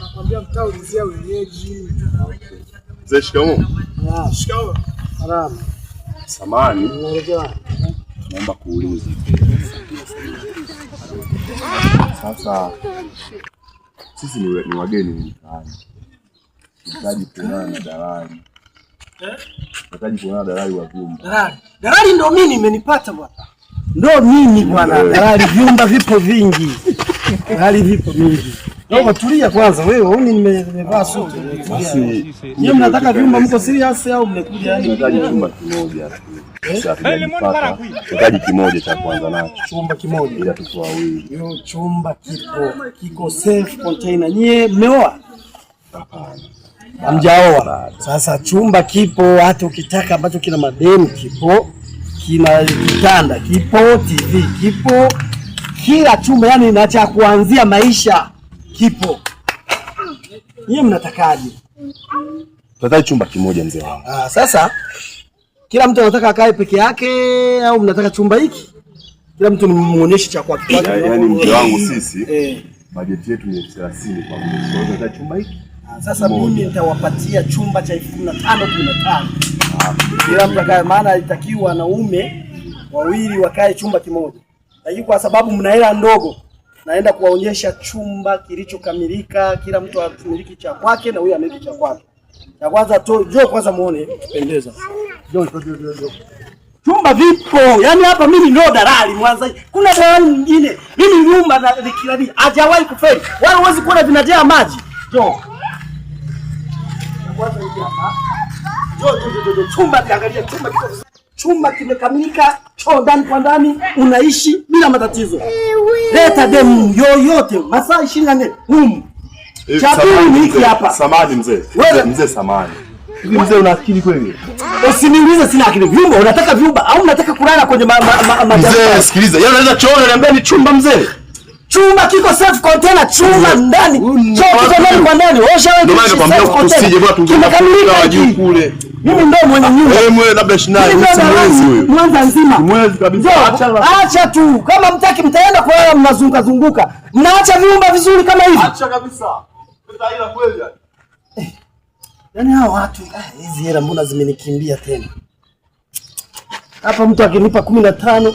Nakwambia mtaa ulizia wenyeji. Mzee, shikamoo. Shikamoo. Salama. Samahani. Unaelewa? Naomba kuuliza. Sasa sisi ni wageni mtaani. Tunahitaji kuonana na dalali. Tunahitaji kuonana na dalali wa vyumba. Dalali ndo mimi nimenipata bwana. Ndo mimi bwana. Dalali vyumba vipo vingi. Dalali vipo vingi. Naomba tulia kwanza wewe, huoni nimevaa suti. Basi nyinyi mnataka vyumba, mko serious au mmekuja yani? Tunahitaji chumba kimoja. Tunahitaji kimoja cha kwanza nacho. Chumba kimoja ila tuko wawili. Hiyo chumba kiko self container. Nyie mmeoa? Hapana. Hamjaoa. Sasa chumba kipo, hata ukitaka ambacho kina madeni kipo, kina kitanda kipo, TV kipo, kila chumba yani na cha kuanzia maisha kipo. Nyie mnatakaje? Tunataka chumba kimoja mzee wangu. Sasa kila mtu anataka akae peke yake au mnataka chumba hiki? Kila mtu nimuonyeshe cha kwake. Yaani mzee wangu sisi bajeti yetu ni 30 kwa mwezi. Tunataka chumba hiki. Sasa mimi nitawapatia chumba cha 15. Kila mtu akae, maana itakiwa wanaume wawili wakae chumba kimoja. Lakini kwa sababu mna hela ndogo, naenda kuwaonyesha chumba kilichokamilika, kila mtu amiliki cha kwake na huyu amiliki cha kwake. Na kwanza njoo kwanza muone pendeza. Njoo. Chumba vipo. Yaani hapa mimi ndo dalali Mwanza. Kuna dalali mwingine. Mimi nyumba na nikiladi hajawahi kufeli. Wala huwezi kuona vinajaa maji. Njoo. Kwanza hivi hapa. Njoo. Chumba kiangalia, chumba kiko vizuri. Chumba kimekamilika, choo ndani kwa ndani, unaishi bila matatizo. Leta demu yoyote, masaa 24. Chapuni ni hiki hapa. Samani mzee. Mzee samani. Hivi mzee una akili kweli? Usiniulize sina akili. Vyumba unataka vyumba au unataka kulala kwenye mzee, sikiliza. Yeye anaweza choo ananiambia ni chumba mzee. Chumba kiko self container, chumba ndani. Choo kiko ndani kwa ndani. Osha wewe. Ndio maana nakwambia usije bwana tungekamilika wajuu kule. Mimi ndo mwenye nyumba. Wewe labda 28 mwezi huyo. Mwanza nzima. Mwezi kabisa. Acha tu. Kama mtaki mtaenda kulala mnazunguka zunguka. Mnaacha vyumba vizuri kama hivi. Acha kabisa. Tutaila kweli yani. Yaani hao watu hizi hela mbona zimenikimbia tena? Hapa mtu akinipa 15